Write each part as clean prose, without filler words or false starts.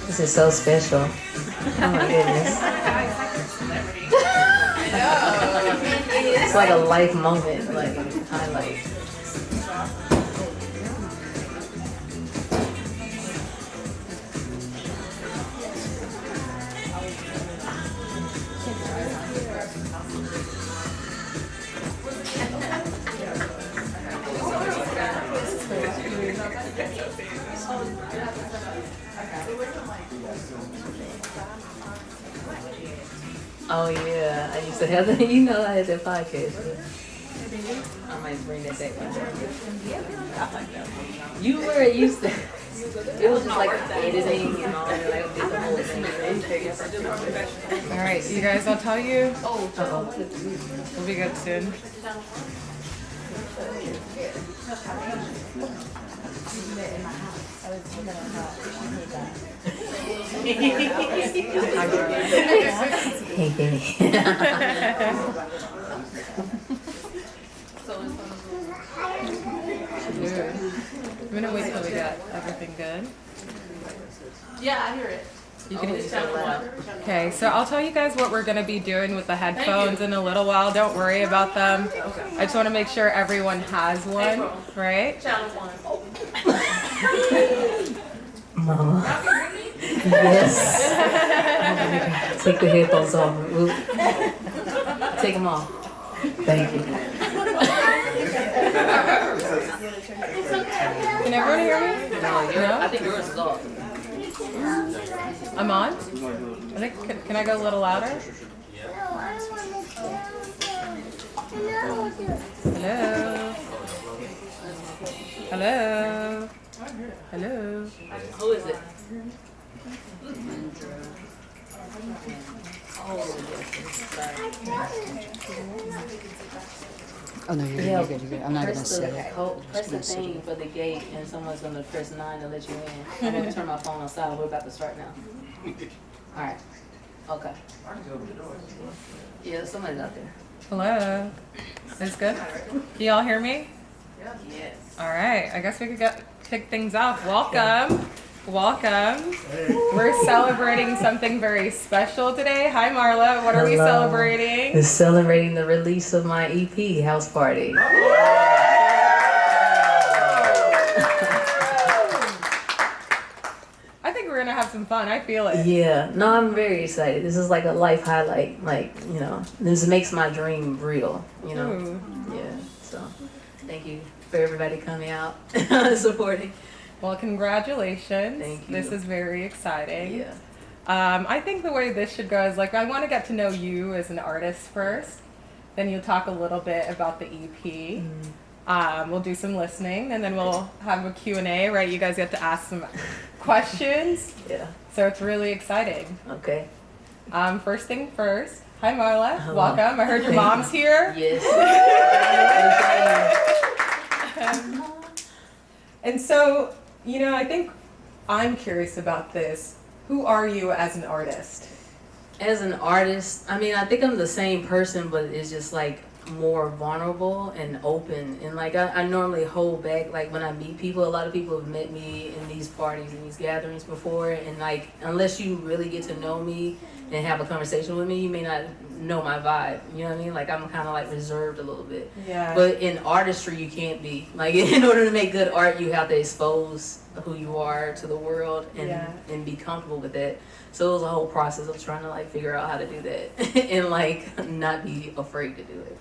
This is so special. Oh my goodness. It's like a life moment, like highlight. Oh yeah, I used to have that. You know, I had that podcast. I might bring that back one day. You were used to. It was just like editing and all that. Like did the whole thing. All right, you guys, I'll tell you. Uh-oh. We'll be good soon. Hey, baby. I'm gonna wait till we got everything good. Yeah, I hear it. You can Okay, so I'll tell you guys what we're gonna be doing with the headphones in a little while. Don't worry about them. I just want to make sure everyone has one, right? Channel 1. Mama. Yes. Take the headphones off. Take them off. Thank you. Can everyone hear me? No? I think yours is off. I'm on? I think, can I go a little louder? Hello? Hello? Hello? Who is it? Oh no, you're good, you're good. I'm not gonna say it. Press the thing for the gate, and someone's gonna press 9 to let you in. I'm gonna turn my phone on silent. We're about to start now. All right. Okay. Yeah, somebody's out there. Hello? Is good? Can y'all hear me? Yes. All right, I guess we could kick things off. Welcome. Welcome. We're celebrating something very special today. Hi, Marla. What are we celebrating? We're celebrating the release of my EP, House Party. I think we're going to have some fun. I feel it. Yeah. No, I'm very excited. This is like a life highlight. Like, you know, this makes my dream real, you know? Ooh. Yeah. So, thank you for everybody coming out supporting. Well, congratulations. Thank you. This is very exciting. Yeah. I think the way this should go is like I want to get to know you as an artist first. Then you'll talk a little bit about the EP. We'll do some listening, and then we'll have a Q&A, right? You guys get to ask some questions. Yeah. So it's really exciting. Okay. First thing first. Hi, Marla. Hello. Welcome. I heard your mom's here. Yes. And so, you know, I think I'm curious about this. Who are you as an artist? As an artist, I mean, I think I'm the same person, but it's just like more vulnerable and open. And like I normally hold back. Like when I meet people, a lot of people have met me in these parties and these gatherings before, and like unless you really get to know me and have a conversation with me, you may not know my vibe. You know what I mean? Like I'm kind of like reserved a little bit. Yeah. But in artistry, you can't be. Like in order to make good art, you have to expose who you are to the world and be comfortable with that. So it was a whole process of trying to like figure out how to do that and like not be afraid to do it.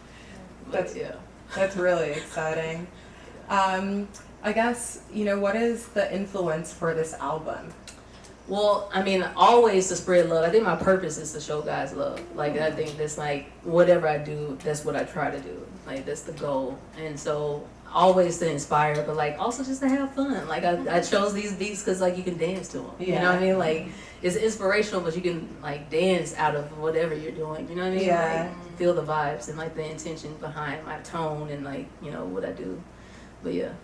But, That's really exciting. I guess, you know, what is the influence for this album? Well, I mean, always to spread love. I think my purpose is to show guys love. Like, I think that's like, whatever I do, that's what I try to do. Like, that's the goal. And so, always to inspire, but like, also just to have fun. Like, I chose these beats because, like, you can dance to them. You know what I mean? Like, it's inspirational, but you can, like, dance out of whatever you're doing. You know what I mean? Yeah. Like, feel the vibes and, like, the intention behind my tone and, like, you know, what I do. But, yeah.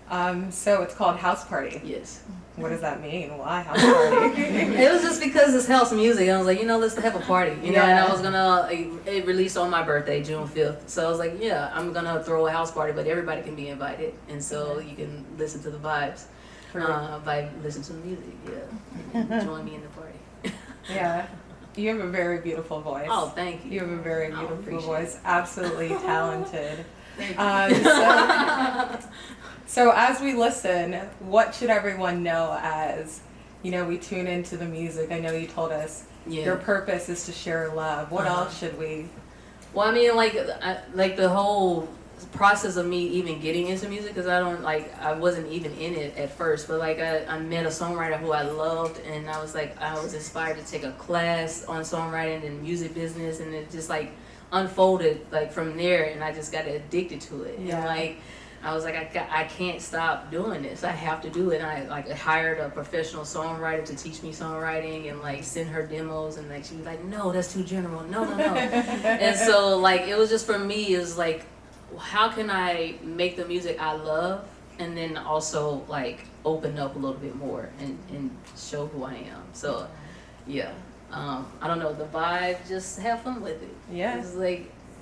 So it's called House Party. Yes. What does that mean? Why House Party? It was just because it's house music. I was like, let's have a party. And I was gonna, it released on my birthday, June 5th. So I was like, yeah, I'm gonna throw a house party, but everybody can be invited. And so you can listen to the vibes, listen to the music, and join me in the party. Yeah. You have a very beautiful voice. Oh, thank you. You have a very beautiful appreciate voice. it. Absolutely talented. Thank you. So as we listen, what should everyone know as, we tune into the music? I know you told us your purpose is to share love. What else should we? Well, I mean, like the whole process of me even getting into music, because I wasn't even in it at first, but I met a songwriter who I loved, and I was inspired to take a class on songwriting and music business, and it just unfolded from there, and I just got addicted to it. Yeah. And I was like, I can't stop doing this. I have to do it. And I hired a professional songwriter to teach me songwriting and send her demos, and she was like, no, that's too general. No. And so it was just, for me, it was how can I make the music I love and then also open up a little bit more and show who I am. So yeah. I don't know, the vibe, just have fun with it. Yeah. It's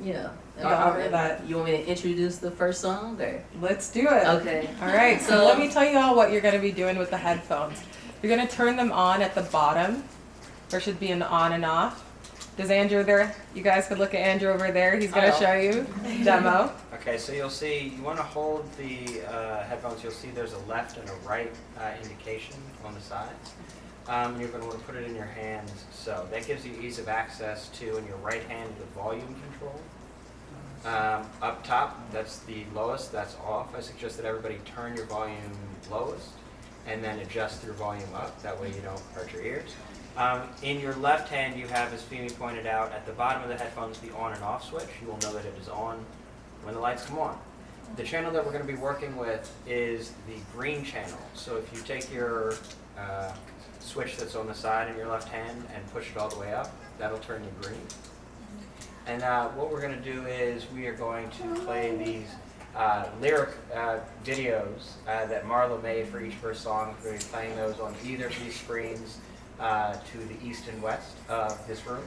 yeah. That. You want me to introduce the first song? Or? Let's do it. Okay. All right. So let me tell you all what you're going to be doing with the headphones. You're going to turn them on at the bottom. There should be an on and off. Does Andrew there? You guys could look at Andrew over there. He's going to show you demo. Okay, so you'll see, you want to hold the headphones. You'll see there's a left and a right indication on the sides. And you're going to want to put it in your hands. So that gives you ease of access to, in your right hand, the volume control. Up top, that's the lowest, that's off. I suggest that everybody turn your volume lowest and then adjust your volume up. That way you don't hurt your ears. In your left hand, you have, as Fimi pointed out, at the bottom of the headphones, the on and off switch. You will know that it is on when the lights come on. The channel that we're going to be working with is the green channel. So if you take your switch that's on the side in your left hand and push it all the way up, that'll turn you green. And what we're going to do is we are going to play these lyric videos that Marla made for each of her songs. We're going to be playing those on either of these screens to the east and west of this room.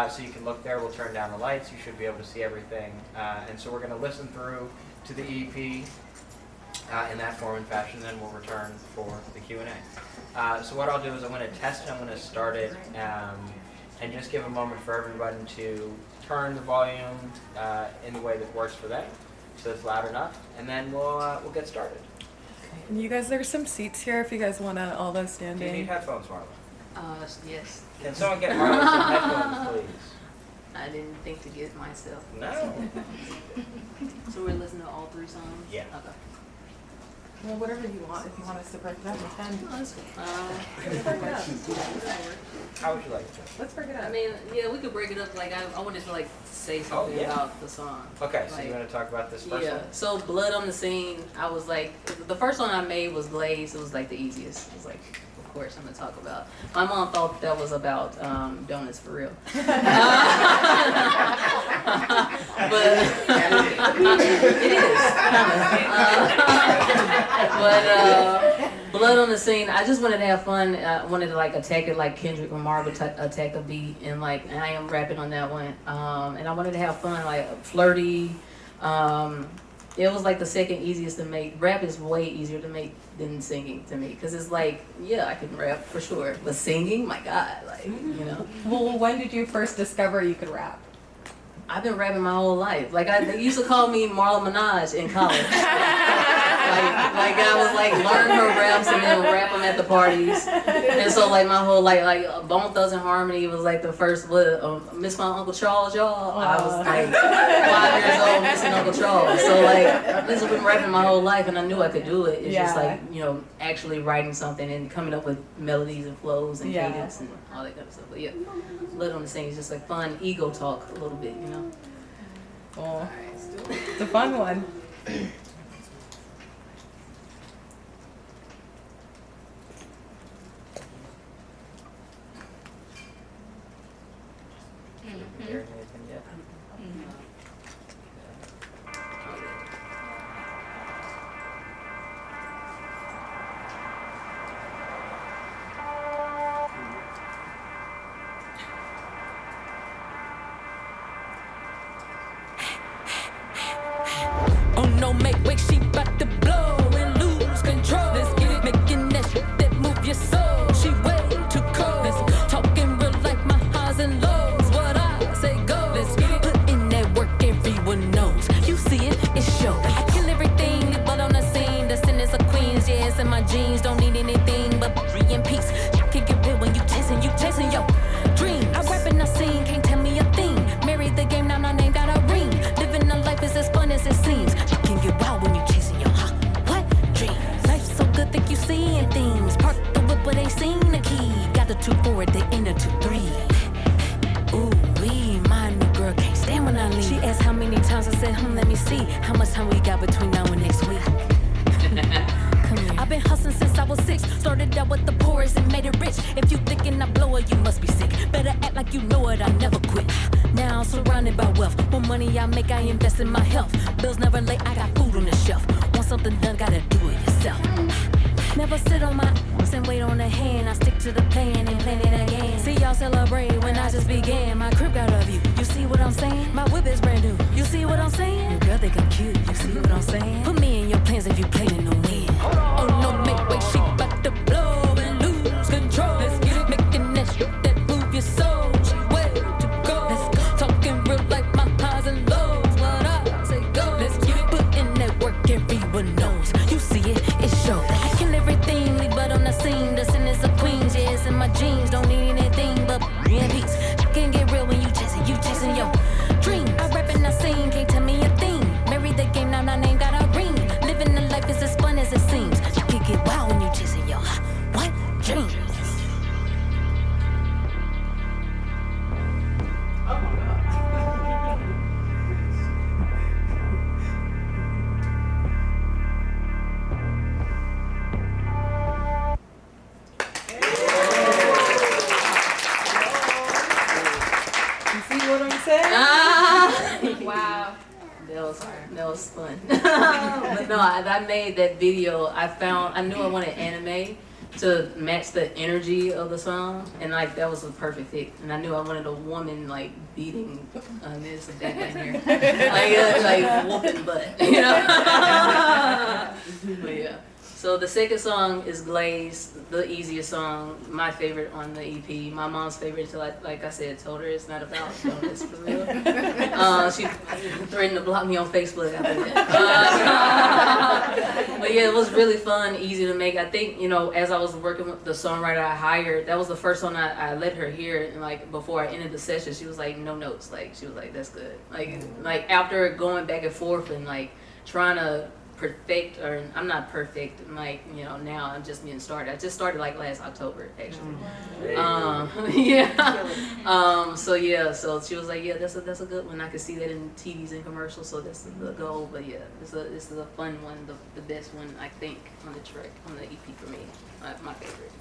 So you can look there. We'll turn down the lights. You should be able to see everything. And so we're going to listen through to the EP in that form and fashion, then we'll return for the Q&A. So what I'll do is I'm going to test it. I'm going to start it and just give a moment for everybody to turn the volume in the way that works for them, so it's loud enough, and then we'll get started. And you guys, there's some seats here if you guys want to all those Do you standing. need headphones, Marla? Yes. Can someone get Marla some headphones, please? I didn't think to get myself. No. So we're listening to all three songs? Yeah. Okay. Well, whatever you want. If you want us to break it up, we can. Oh, that's fine. Let's break it up. How would you like to? Let's break it up. I mean, yeah, we could break it up. I wanted to say something yeah. about the song. Okay, so you want to talk about this first one? So Blood on the Scene, I was the first one I made was Glaze. It was the easiest. It was of course I'm gonna talk about. My mom thought that was about donuts for real. But it is but Blood on the Scene, I just wanted to have fun. I wanted to attack it like Kendrick Lamar would attack a beat, and I am rapping on that one. And I wanted to have fun, flirty. It was the second easiest to make. Rap is way easier to make than singing to me, because it's yeah, I can rap for sure, but singing, my God, Well, when did you first discover you could rap? I've been rapping my whole life. They used to call me Marla Minaj in college. I was learn her raps and then rap them at the parties. And so my whole Bone Thugs and Harmony was the first Miss My Uncle Charles, y'all. I was 5 years old missing Uncle Charles. So this has been rapping my whole life, and I knew I could do it. It's just actually writing something and coming up with melodies and flows and cadence and all that kind of stuff. But yeah, Blood on the Scene is just fun ego talk a little bit, Well, it's a fun one. Hearing anything yet? see how much time we got between now and next week. Come here. I've been hustling since I was 6. Started out with the poorest and made it rich. If you thinking I blow it, you must be sick. Better act like you know it, I never quit. Now I'm surrounded by wealth. More money I make, I invest in my health. Bills never late, I got food on the shelf. Want something done, gotta do it yourself. Never sit on my ass and wait on a hand. I stick to the plan and plan it again. See y'all celebrate when I just began. My crib got a view, you see what I'm saying? My whip is brand new, you see what I'm saying? Your girl think I'm cute, you see what I'm saying? Put me in your plans if you planning to win. Oh no, make way, she bout to blow and lose control. Let's get it, making that shit that move your soul. She way to go. Let's go. Talking real like my highs and lows. What I say go. Let's get it, put in that work, everyone knows. You see it, it shows. I kill everything, leave blood on the scene. The sin is a queen's, yeah, it's in my jeans. Don't need anything but and peace. Can't get real when you chasing your dream. I rap and I sing, can't tell me a thing. Marry the game, now my name got a ring. Living the life is as fun as it seems. You can get wild when you chasing your what dreams. You see what I'm saying? Wow. That was fun. But no, I made that video. I knew I wanted anime to match the energy of the song, and like that was a perfect fit. And I knew I wanted a woman like beating this and that in here, like whooping butt, you know. But yeah. So the second song is Glaze, the easiest song, my favorite on the EP. My mom's favorite until like I said, told her it's not about donuts for real. She threatened to block me on Facebook after that. But yeah, it was really fun, easy to make. I think, you know, as I was working with the songwriter I hired, that was the first song I let her hear. And like before I ended the session, she was like, no notes. Like she was like, that's good. Like after going back and forth and like trying to perfect, or I'm not perfect, and like, you know, now I'm just getting started. I just started like last October actually. So she was like, yeah, that's a good one. I could see that in TVs and commercials, so that's the goal. But yeah, this is a fun one, the best one I think on the track, on the EP for me, my favorite.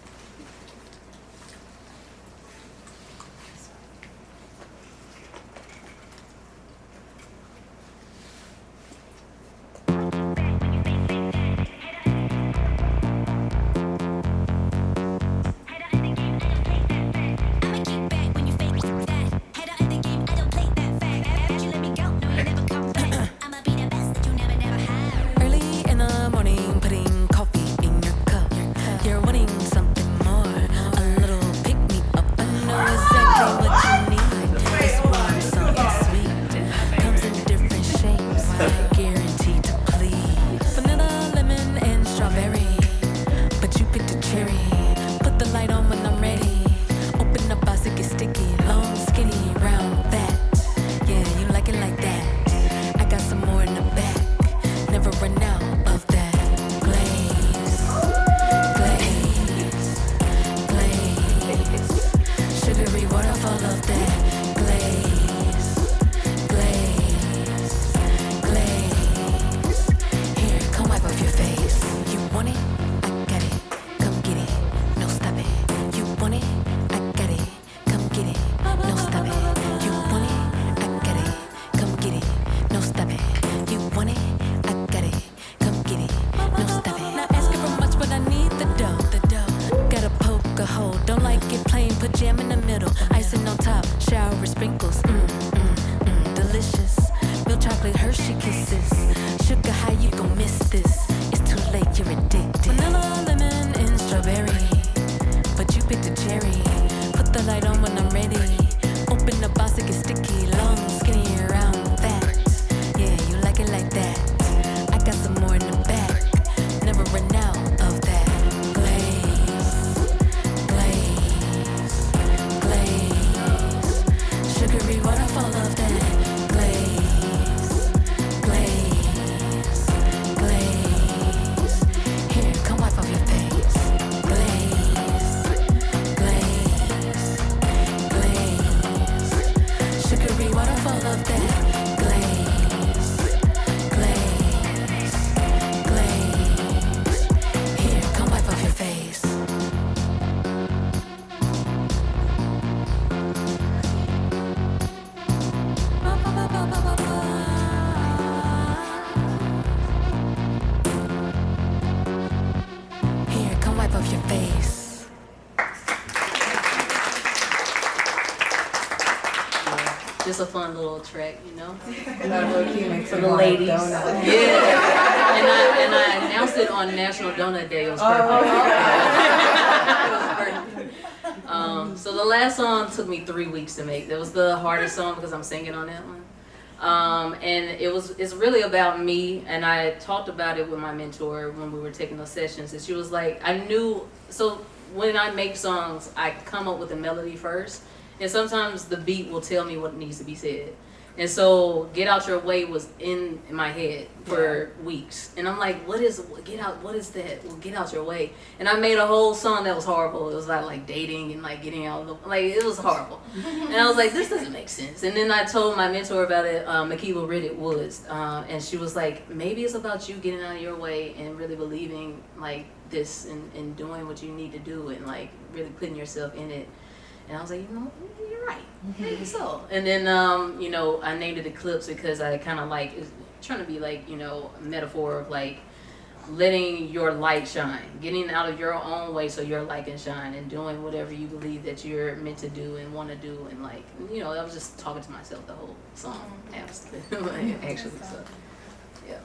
just a fun little track, you know. For the ladies. Donut. Yeah, and I announced it on National Donut Day. It was perfect. It was perfect. So the last song took me 3 weeks to make. That was the hardest song because I'm singing on that one. And it's really about me, and I talked about it with my mentor when we were taking those sessions, and she was like, so when I make songs, I come up with a melody first, and sometimes the beat will tell me what needs to be said. And so Get Out Your Way was in my head for weeks. And I'm like, what is that? Well, Get Out Your Way. And I made a whole song that was horrible. It was like dating and like getting out of the, like, it was horrible. And I was like, this doesn't make sense. And then I told my mentor about it, Makila Riddick Woods. And she was like, maybe it's about you getting out of your way and really believing like this and doing what you need to do and like really putting yourself in it. And I was like, you're right. Maybe so. And then, I named it Eclipse because I kind of like trying to be like, a metaphor of like letting your light shine, getting out of your own way so your light can shine, and doing whatever you believe that you're meant to do and want to do. And like, I was just talking to myself the whole song, actually. So, yeah.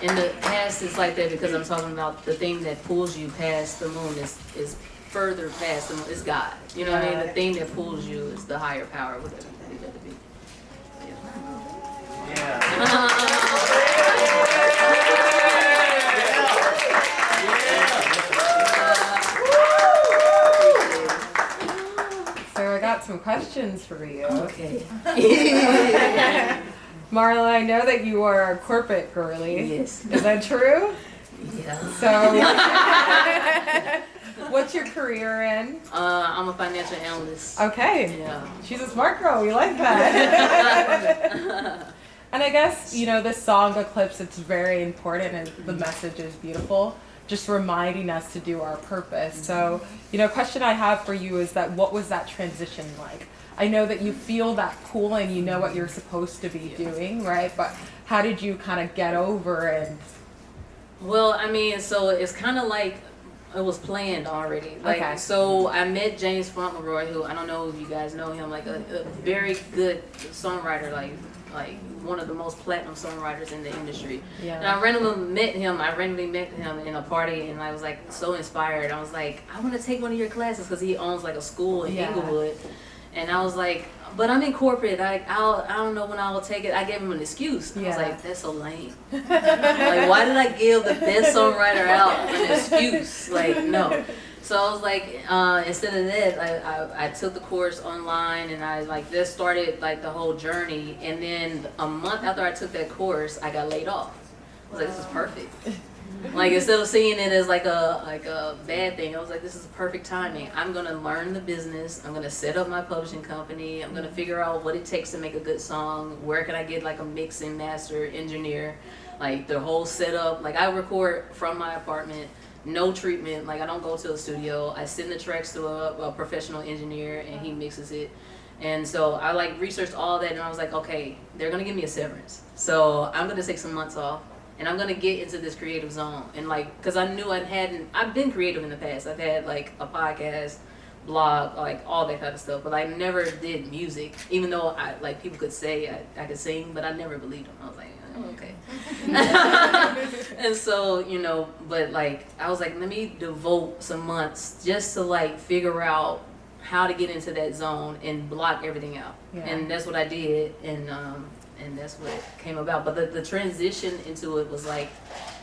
In the past, it's like that because I'm talking about the thing that pulls you past the moon is further past the moon. It's God. You know what I mean? The thing that pulls you is the higher power, whatever you got to be. got some questions for you. Okay. Marla, I know that you are a corporate girly. Yes. Is that true? Yeah. So, what's your career in? I'm a financial analyst. Okay. Yeah. She's a smart girl. We like that. And I guess, you know, this song, Eclipse, it's very important and the message is beautiful. Just reminding us to do our purpose. So, you know, a question I have for you is that what was that transition like? I know that you feel that pull and you know what you're supposed to be doing, right? But how did you kind of get over and... Well, I mean, so it's kind of like it was planned already. Like, Okay. so I met James Fauntleroy, who I don't know if you guys know him, like a very good songwriter, like one of the most platinum songwriters in the industry. Yeah. And I randomly met him in a party, and I was like so inspired. I was like, I want to take one of your classes because he owns like a school in Inglewood. And I was like, but I'm in corporate. I don't know when I will take it. I gave him an excuse. I was like, that's so lame. Like, why did I give the best songwriter out an excuse? Like, no. So I was like, instead of that, I took the course online, and I like this started like the whole journey. And then a month after I took that course, I got laid off. I was like, this is perfect. Like, instead of seeing it as like a bad thing, I was like, this is perfect timing. I'm gonna learn the business. I'm gonna set up my publishing company. I'm gonna figure out what it takes to make a good song. Where can I get like a mix and master engineer? Like the whole setup. Like I record from my apartment, no treatment. Like I don't go to a studio. I send the tracks to a professional engineer and he mixes it. And so I like researched all that, and I was like, okay, they're gonna give me a severance. So I'm gonna take some months off. And I'm gonna get into this creative zone, and like, cause I knew I've been creative in the past. I've had like a podcast, blog, like all that kind of stuff, but I never did music. Even though I like people could say I could sing, but I never believed them. I was like, oh, okay. And so, you know, but like I was like, let me devote some months just to like figure out how to get into that zone and block everything out. Yeah. And that's what I did, and that's what came about. But the transition into it was like,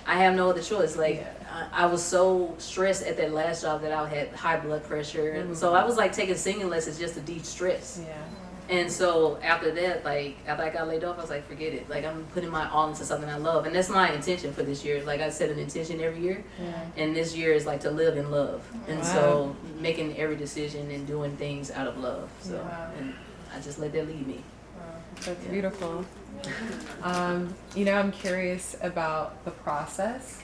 I have no other choice. Like, I was so stressed at that last job that I had high blood pressure. And so I was like taking singing lessons just to de-stress. Yeah. And so after that, like, after I got laid off, I was like, forget it. Like, I'm putting my all into something I love. And that's my intention for this year. Like, I set an intention every year. Yeah. And this year is like to live in love. And Wow. so making every decision and doing things out of love. So, Wow. and I just let that lead me. That's beautiful. You know, I'm curious about the process.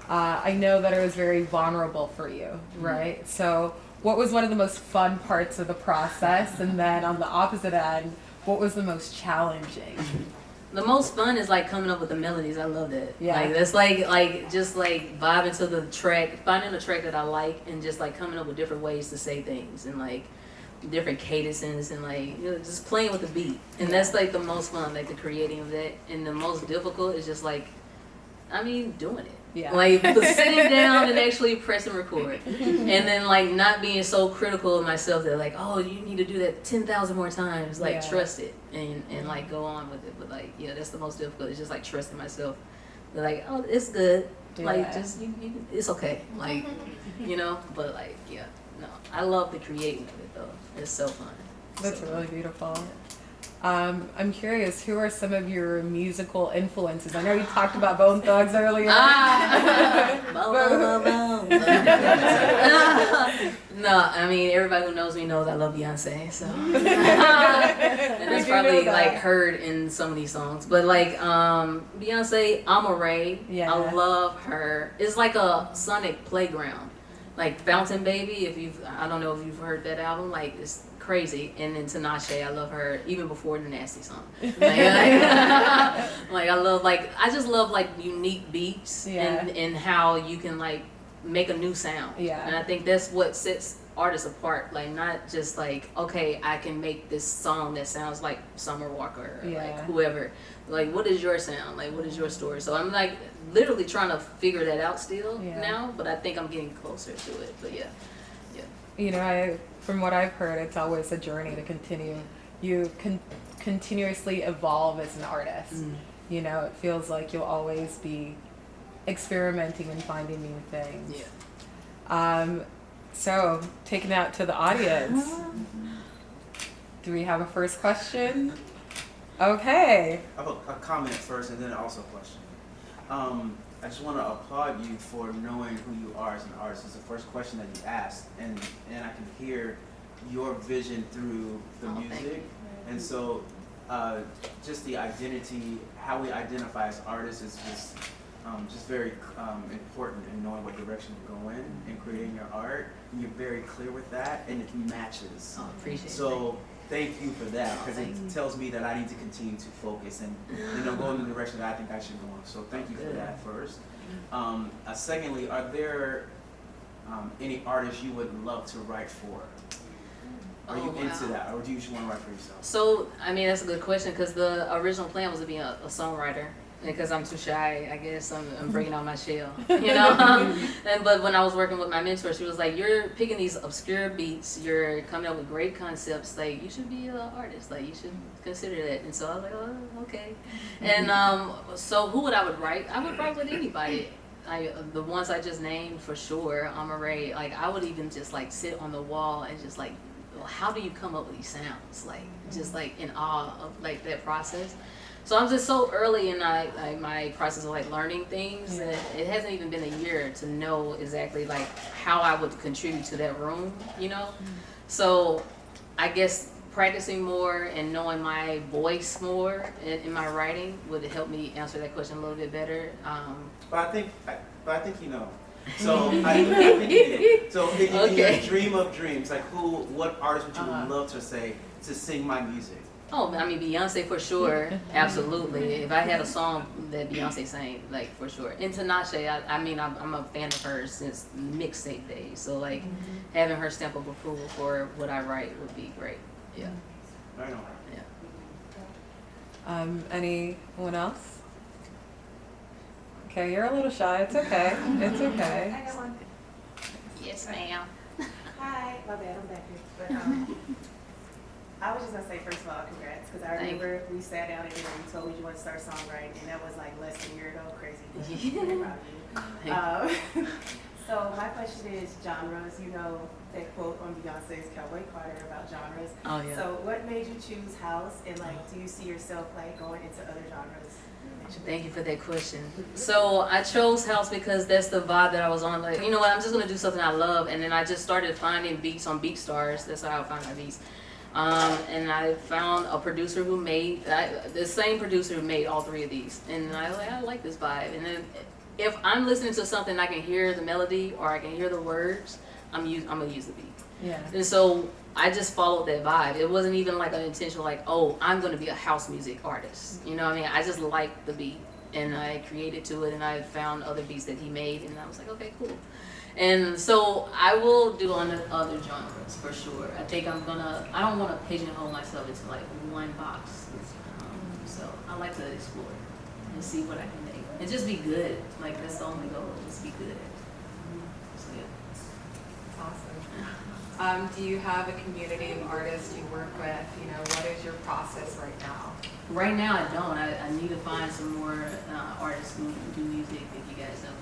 I know that it was very vulnerable for you, right? So what was one of the most fun parts of the process? And then on the opposite end, what was the most challenging? The most fun is like coming up with the melodies. I love that. Yeah. Like that's like just like vibing to the track, finding a track that I like, and just like coming up with different ways to say things, and like different cadences, and like, you know, just playing with the beat. And that's like the most fun, like the creating of that. And the most difficult is just like, I mean, doing it. Yeah. Like sitting down and actually pressing record, and then like not being so critical of myself that like, oh, you need to do that 10,000 more times. Like, trust it and like go on with it. But like, yeah, that's the most difficult. It's just like trusting myself. But like, oh, it's good. Like, just you, it's okay. Like, you know. But like, yeah, no, I love the creating of it though. It's so fun. That's so really beautiful. I'm curious, who are some of your musical influences? I know you talked about Bone Thugs earlier. No, I mean, everybody who knows me knows I love Beyonce, so and that's probably like heard in some of these songs. But like Beyonce, Amore, Yeah. I love her. It's like a sonic playground, like Fountain Baby. I don't know if you've heard that album. Like, it's crazy. And then Tinashe, I love her even before the Nasty song. Like I love, like, I just love like unique beats, and how you can like make a new sound. Yeah. And I think that's what sets artists apart. Like, not just like, okay, I can make this song that sounds like Summer Walker or like whoever. Like, what is your sound? Like, what is your story? So I'm like literally trying to figure that out still now, but I think I'm getting closer to it. But yeah. You know, from what I've heard, it's always a journey to continue. You can continuously evolve as an artist. You know, it feels like you'll always be experimenting and finding new things. Yeah. So, taking out to the audience, Do we have a first question? Okay. I have a comment first and then also a question. I just want to applaud you for knowing who you are as an artist. It's the first question that you asked, and I can hear your vision through the music. And so just the identity, how we identify as artists is just very important in knowing what direction to go in creating your art. And you're very clear with that, and it matches. Oh, appreciate it. So thank you for that, because it tells me that I need to continue to focus and go in the direction that I think I should go in. So thank you for that first. Secondly, are there any artists you would love to write for? Are you into that, or do you just want to write for yourself? So, I mean, that's a good question, because the original plan was to be a songwriter. Because I'm too shy, I guess I'm breaking out my shell, you know. But when I was working with my mentor, she was like, "You're picking these obscure beats. You're coming up with great concepts. Like, you should be an artist. Like, you should consider that." And so I was like, "Oh, okay." And so who would I write? I would write with anybody. The ones I just named for sure. Amare. Like, I would even just like sit on the wall and just like, well, how do you come up with these sounds? Like, just like in awe of like that process. So I'm just so early in my process of like learning things that it hasn't even been a year to know exactly like how I would contribute to that room, you know? So I guess practicing more and knowing my voice more in my writing would help me answer that question a little bit better. But I think you know. So I think you do. So in your dream of dreams, like what artist would you love to sing my music? Oh, I mean, Beyonce for sure, absolutely. If I had a song that Beyonce sang, like for sure. And Tinashe, I mean, I'm a fan of hers since mixtape days. So like, having her stamp of approval for what I write would be great. Yeah. Right on. Yeah. Anyone else? Okay, you're a little shy. It's okay. It's okay. I got one. Yes, ma'am. Hi. My bad, I'm back here. But I was just gonna say, first of all, congrats, because I remember we sat down and you told me you want to start songwriting, and that was like less than a year ago. Crazy. I'm really proud of you. So my question is genres. You know that quote on Beyonce's Cowboy Carter about genres. Oh yeah. So what made you choose house, and like, do you see yourself like going into other genres? Thank you for that question. So I chose house because that's the vibe that I was on. Like, you know what? I'm just gonna do something I love, and then I just started finding beats on BeatStars. That's how I found my beats. And I found a producer who made the same producer who made all three of these, and I like this vibe. And then if I'm listening to something, I can hear the melody or I can hear the words, I'm gonna use the beat. Yeah. And so I just followed that vibe. It wasn't even like an intentional like, oh, I'm gonna be a house music artist. You know what I mean? I just liked the beat and I created to it, and I found other beats that he made, and I was like, okay, cool. And so I will do other genres for sure. I think I don't want to pigeonhole myself into like one box. So I like to explore and see what I can make and just be good. Like, that's the only goal, just be good. So yeah. Awesome. Do you have a community of artists you work with? You know, what is your process right now? Right now I don't. I need to find some more artists who do music, if you guys know.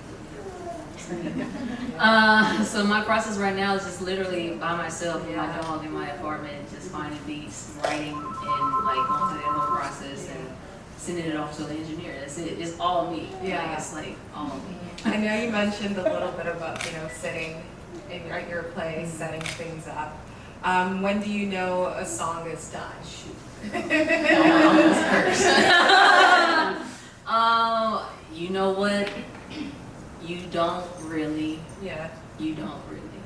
So my process right now is just literally by myself with my dog in my apartment, just finding beats, writing, and like going through that whole process and sending it off to the engineer. That's it. It's all me. Yeah. Like, it's like all me. I know you mentioned a little bit about, sitting at your place, setting things up. When do you know a song is done? You know what? You don't really. Yeah. You don't really.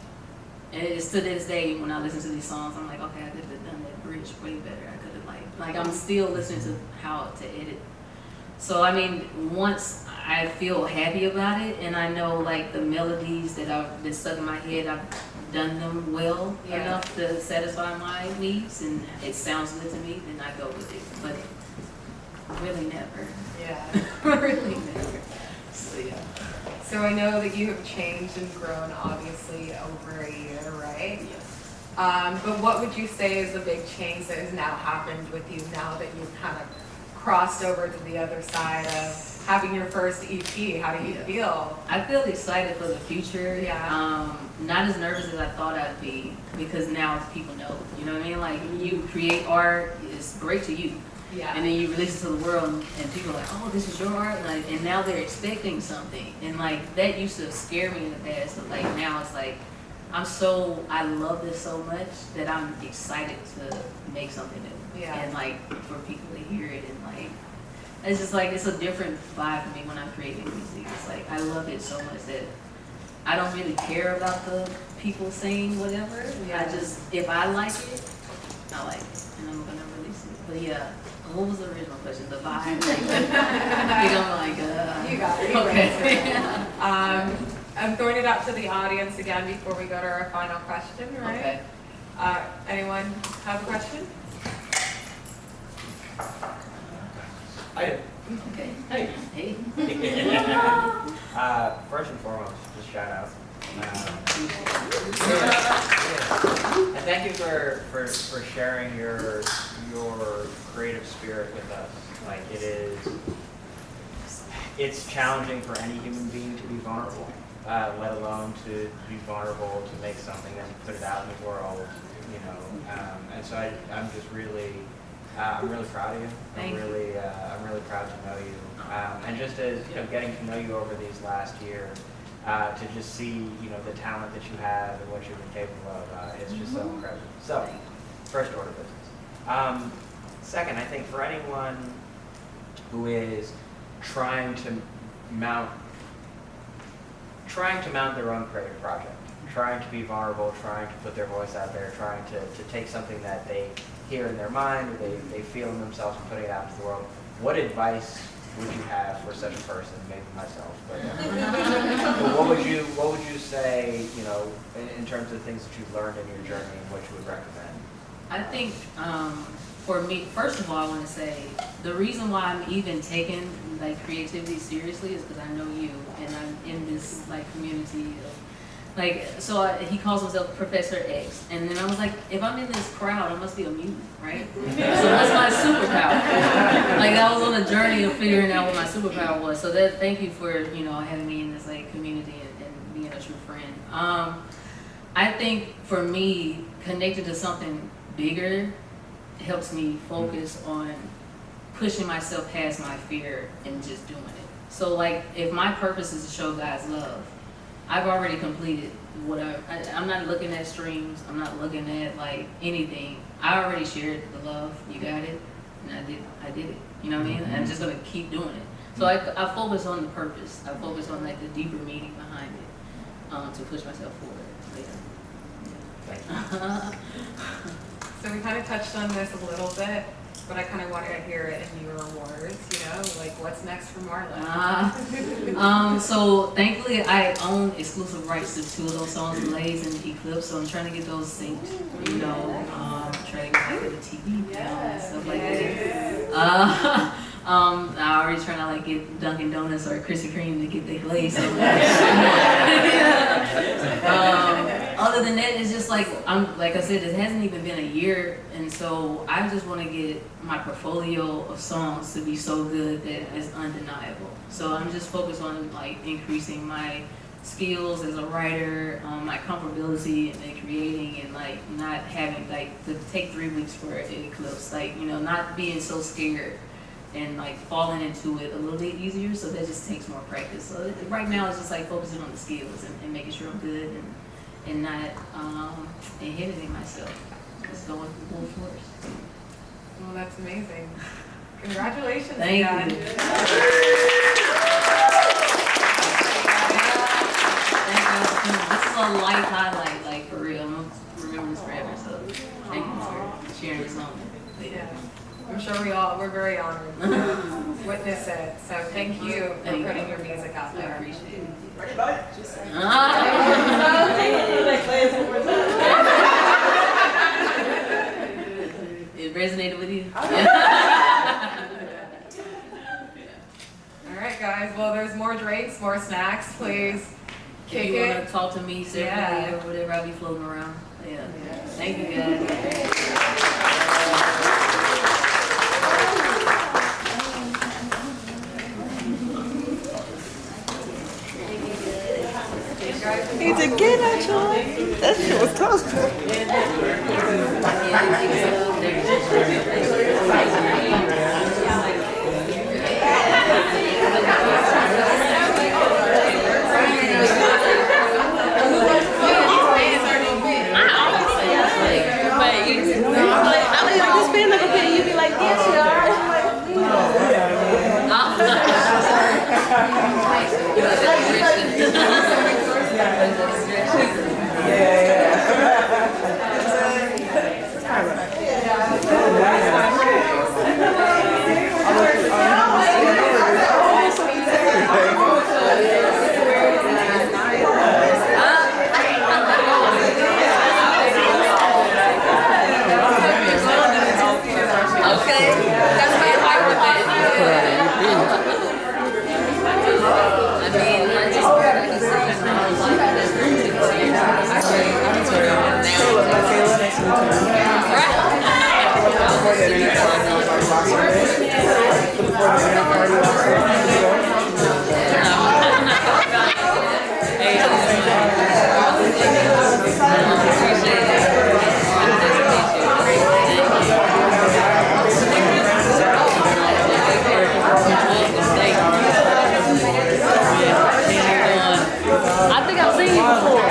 And it's to this day when I listen to these songs, I'm like, okay, I could have done that bridge way better. I could have like I'm still listening to how to edit. So I mean, once I feel happy about it and I know like the melodies that have been stuck in my head, I've done them well enough to satisfy my needs and it sounds good to me, then I go with it. But really never. Yeah. Really never. So yeah. So I know that you have changed and grown obviously over a year, right? Yes. But what would you say is the big change that has now happened with you now that you've kind of crossed over to the other side of having your first EP. How do you feel? I feel excited for the future. Yeah. Not as nervous as I thought I'd be because now people know. You know what I mean? Like you create art, it's great to you. Yeah. And then you release it to the world, and people are like, "Oh, this is your art," like, and now they're expecting something, and like that used to scare me in the past, but like now it's like I love this so much that I'm excited to make something new, Yeah. and like for people to hear it, and like it's just like it's a different vibe for me when I'm creating music. It's like I love it so much that I don't really care about the people saying whatever. Yeah. I just if I like it, I like it, and I'm gonna release it. But yeah. What was the original question? The vibe? I think I'm like, You got it. Okay. I'm throwing it out to the audience again before we go to our final question, right? Okay. Anyone have a question? I Okay. Hey. Hey. First and foremost, just shout out. And thank you for sharing your creative spirit with us. Like it's challenging for any human being to be vulnerable, let alone to be vulnerable to make something and put it out in the world. You know, and so I'm just really. I'm really proud of you. I'm really proud to know you. And just as getting to know you over these last year, to just see the talent that you have and what you've been capable of, it's just so incredible. So, first order of business. Second, I think for anyone who is trying to mount their own creative project, trying to be vulnerable, trying to put their voice out there, trying to take something that they hear in their mind, or they feel in themselves and putting it out into the world, what advice would you have for such a person? Maybe myself, but what would you say, in terms of things that you've learned in your journey and what you would recommend? I think for me, first of all, I want to say the reason why I'm even taking like creativity seriously is because I know you, and I'm in this like community of he calls himself Professor X, and then I was like, if I'm in this crowd, I must be a mutant, right? So what's my superpower? Like I was on a journey of figuring out what my superpower was. So thank you for having me in this like community and being a true friend. I think for me, connected to something bigger helps me focus on pushing myself past my fear and just doing it. So like if my purpose is to show God's love, I've already completed what I'm not looking at streams. I'm not looking at like anything. I already shared the love. You got it, and I did it. You know what I mean? I'm just gonna keep doing it. So I focus on the purpose. I focus on like the deeper meaning behind it to push myself forward. Thank you. So we kind of touched on this a little bit, but I kind of want to hear it in your words, like what's next for Marla? So thankfully I own exclusive rights to 2 of those songs, Blaze and Eclipse, so I'm trying to get those synced, trying to get back to the TV and stuff like that. I already trying to like get Dunkin' Donuts or Krispy Kreme to get their glaze. So other than that, it's just like like I said, it hasn't even been a year, and so I just want to get my portfolio of songs to be so good that it's undeniable. So I'm just focused on like increasing my skills as a writer, my comfortability in creating, and like not having like to take 3 weeks for an eclipse, like not being so scared and like falling into it a little bit easier. So that just takes more practice. So right now it's just like focusing on the skills and making sure I'm good and not inhibiting myself. Just going full force. Well, that's amazing. Congratulations, Thank again. you. This is a light highlight, like for real. I'm gonna remember this forever. So thank you for sharing this moment. Yeah. I'm sure we're very honored to witness it. So thank you for putting your music out I there. appreciate it. It resonated with you? All right, guys. Well, there's more drinks, more snacks. Please kick If you want it. to talk to me separately Yeah. or whatever, I'll be floating around. Yeah. Thank you, guys. That shit was tough. I think I've seen you before.